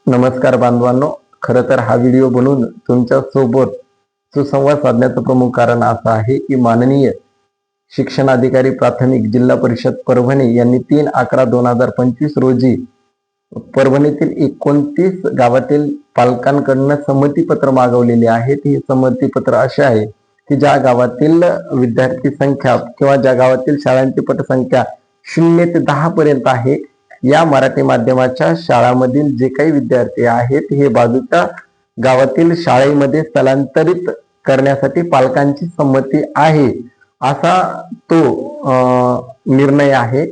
नमस्कार बांधवांनो, खरं तर हा व्हिडिओ बनवून तुमच्या सोबत सुसंवाद साधण्याचं प्रमुख कारण असं आहे की माननीय शिक्षणाधिकारी प्राथमिक जिल्हा परिषद परभणी यांनी 3/11/2025 रोजी परभणीतील 29 गावातील पालकांकडून संमतीपत्र मागवलेले आहेत. हे संमतीपत्र असे आहे की ज्या गावातील विद्यार्थी संख्या किंवा ज्या गावातील शाळांची पटसंख्या 0 ते 10 पर्यंत आहे, या मराठी माध्यमाच्या शाळांमधील जे काही विद्यार्थी आहेत हे बाजूच्या गावातील शाळेमध्ये स्थलांतरित करण्यासाठी पालकांची संमती आहे, असा तो निर्णय आहे.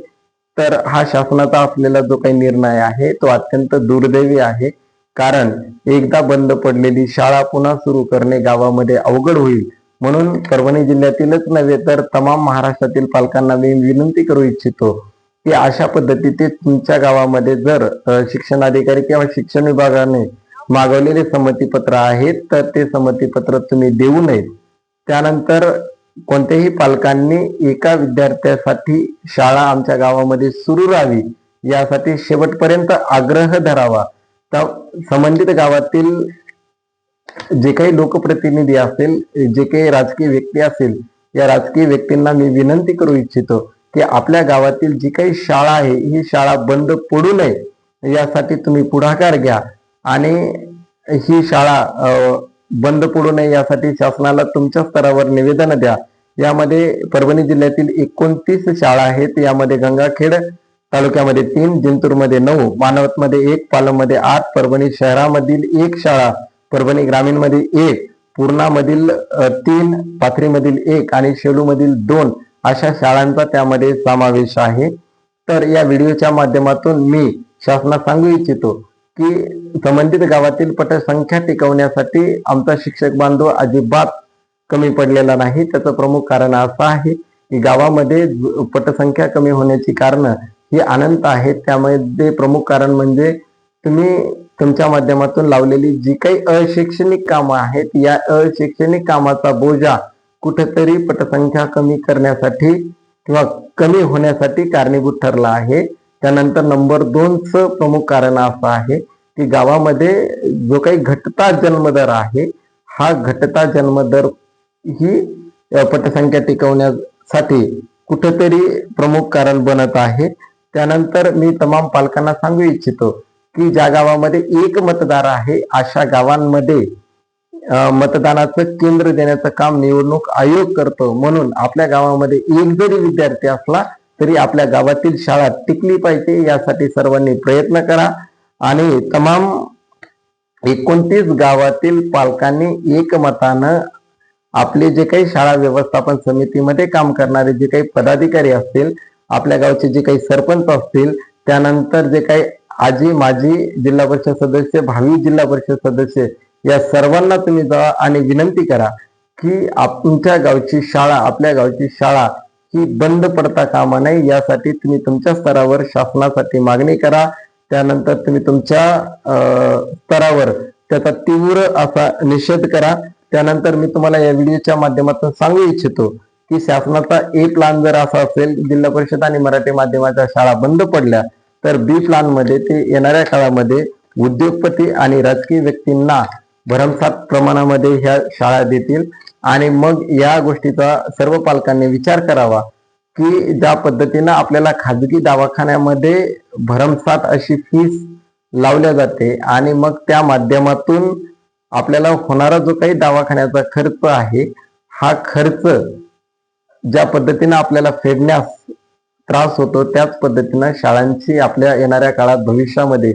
तर हा शासनाचा असलेला जो काही निर्णय आहे तो अत्यंत दुर्दैवी आहे, कारण एकदा बंद पडलेली शाळा पुन्हा सुरू करणे गावामध्ये अवघड होईल. म्हणून परभणी जिल्ह्यातीलच नव्हे तर तमाम महाराष्ट्रातील पालकांना मी विनंती करू इच्छितो की अशा पद्धतीचे तुमच्या गावामध्ये जर शिक्षणाधिकारी किंवा शिक्षण विभागाने मागवलेले संमतीपत्र आहेत तर ते संमतीपत्र तुम्ही देऊ नयेत. त्यानंतर कोणत्याही पालकांनी एका विद्यार्थ्यासाठी शाळा आमच्या गावामध्ये सुरू राहावी यासाठी शेवटपर्यंत आग्रह धरावा. तर संबंधित गावातील जे काही लोकप्रतिनिधी असेल, जे काही राजकीय व्यक्ती असेल, या राजकीय व्यक्तींना मी विनंती करू इच्छितो की आपल्या गावातील जी काही शाळा आहे ही शाळा बंद पडू नये यासाठी तुम्ही पुढाकार घ्या आणि ही शाळा बंद पडू नये यासाठी शासनाला तुमच्या स्तरावर निवेदन द्या. यामध्ये परभणी जिल्ह्यातील 29 शाळा आहेत. यामध्ये गंगाखेड तालुक्यामध्ये 3, जिंतूरमध्ये 9, मानवतमध्ये 1, पालममध्ये 8, परभणी शहरामधील 1 शाळा, परभणी ग्रामीणमध्ये 1, पूर्णामधील 3, पाथरीमधील 1 आणि शेलूमधील 2 अशा शाळांचा त्यामध्ये समावेश आहे. तर या व्हिडिओच्या माध्यमातून मी शासनास सांगू इच्छितो की संबंधित गावातील पटसंख्या टिकवण्यासाठी आमचा शिक्षक बांधव अजिबात कमी पडलेला नाही. त्याचं प्रमुख कारण असं आहे की गावामध्ये पटसंख्या कमी होण्याची कारण ही अनंत आहेत. त्यामध्ये प्रमुख कारण म्हणजे तुम्ही तुमच्या माध्यमातून लावलेली जी काही अशैक्षणिक कामं आहेत, या अशैक्षणिक कामाचा बोजा कुठेतरी पटसंख्या कमी करण्यासाठी किंवा कमी होण्यासाठी कारणीभूत ठरला आहे. त्यानंतर नंबर 2चं प्रमुख कारण असं आहे की गावामध्ये जो काही घटता जन्मदर आहे, हा घटता जन्मदर ही पटसंख्या टिकवण्यासाठी कुठेतरी प्रमुख कारण बनत आहे. त्यानंतर मी तमाम पालकांना सांगू इच्छितो की ज्या गावामध्ये 1 मतदार आहे अशा गावांमध्ये मतदानाचं केंद्र देण्याचं काम निवडणूक आयोग करतो. म्हणून आपल्या गावामध्ये 1 जरी विद्यार्थी असला तरी आपल्या गावातील शाळा टिकली पाहिजे यासाठी सर्वांनी प्रयत्न करा. आणि तमाम 29 गावातील पालकांनी एकमतानं आपले जे काही शाळा व्यवस्थापन समितीमध्ये काम करणारे जे काही पदाधिकारी असतील, आपल्या गावचे जे काही सरपंच असतील, त्यानंतर जे काही आजी माजी जिल्हा परिषद सदस्य, भावी जिल्हा परिषद सदस्य, या सर्वांना तुम्ही जा आणि विनंती करा की तुमच्या गावची शाळा, आपल्या गावची शाळा ही बंद पडता कामा नये यासाठी तुम्ही तुमच्या स्तरावर शासनासाठी मागणी करा. त्यानंतर तुम्ही तुमच्या स्तरावर त्याचा तीव्र असा निषेध करा. त्यानंतर मी तुम्हाला या व्हिडिओच्या माध्यमातून सांगू इच्छितो की शासनाचा A प्लान जर असा असेल, जिल्हा परिषद आणि मराठी माध्यमाच्या शाळा बंद पडल्या, तर B प्लान मध्ये ते येणाऱ्या काळामध्ये उद्योगपती आणि राजकीय व्यक्तींना भरमसाठ प्रमाणामध्ये ह्या शाळा देतील. आणि मग या गोष्टीचा सर्व पालकांनी विचार करावा की ज्या पद्धतीनं आपल्याला खाजगी दवाखान्यामध्ये भरमसाठ अशी फीस लावल्या जाते आणि मग त्या माध्यमातून आपल्याला होणारा जो काही दवाखान्याचा खर्च आहे, हा खर्च ज्या पद्धतीनं आपल्याला फेडण्यास त्रास होतो, त्याच पद्धतीनं शाळांची आपल्या येणाऱ्या काळात भविष्यामध्ये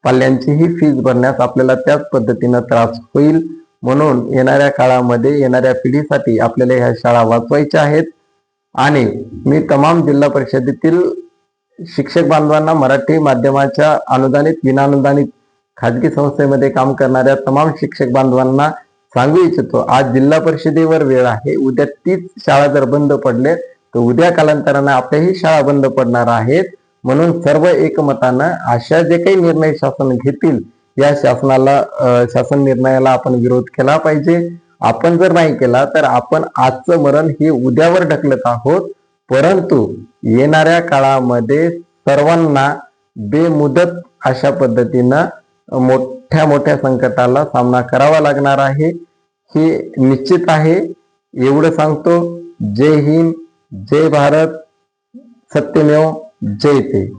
पाल्यांचीही फीस भरण्यास आपल्याला त्याच पद्धतीनं त्रास होईल. म्हणून येणाऱ्या काळामध्ये येणाऱ्या पिढीसाठी आपल्याला ह्या शाळा वाचवायच्या आहेत. आणि मी तमाम जिल्हा परिषदेतील शिक्षक बांधवांना, मराठी माध्यमाच्या अनुदानित विनानुदानित खाजगी संस्थेमध्ये काम करणाऱ्या तमाम शिक्षक बांधवांना सांगू इच्छितो, आज जिल्हा परिषदेवर वेळ आहे. उद्या तीच शाळा जर बंद पडले तर उद्या कालांतरानं आपल्याही शाळा बंद पडणार आहेत. म्हणून सर्व एकमतानं अशा जे काही निर्णय शासन घेतील या शासन निर्णयाला आपण विरोध केला पाहिजे. आपण जर नाही केला तर आपण आजचं मरण हे उद्यावर ढकलत आहोत. परंतु येणाऱ्या काळामध्ये सर्वांना बेमुदत अशा पद्धतीनं मोठ्या मोठ्या संकटाला सामना करावा लागणार आहे, हे निश्चित आहे. एवढं सांगतो. जय हिंद, जय भारत, सत्यमेव जयते.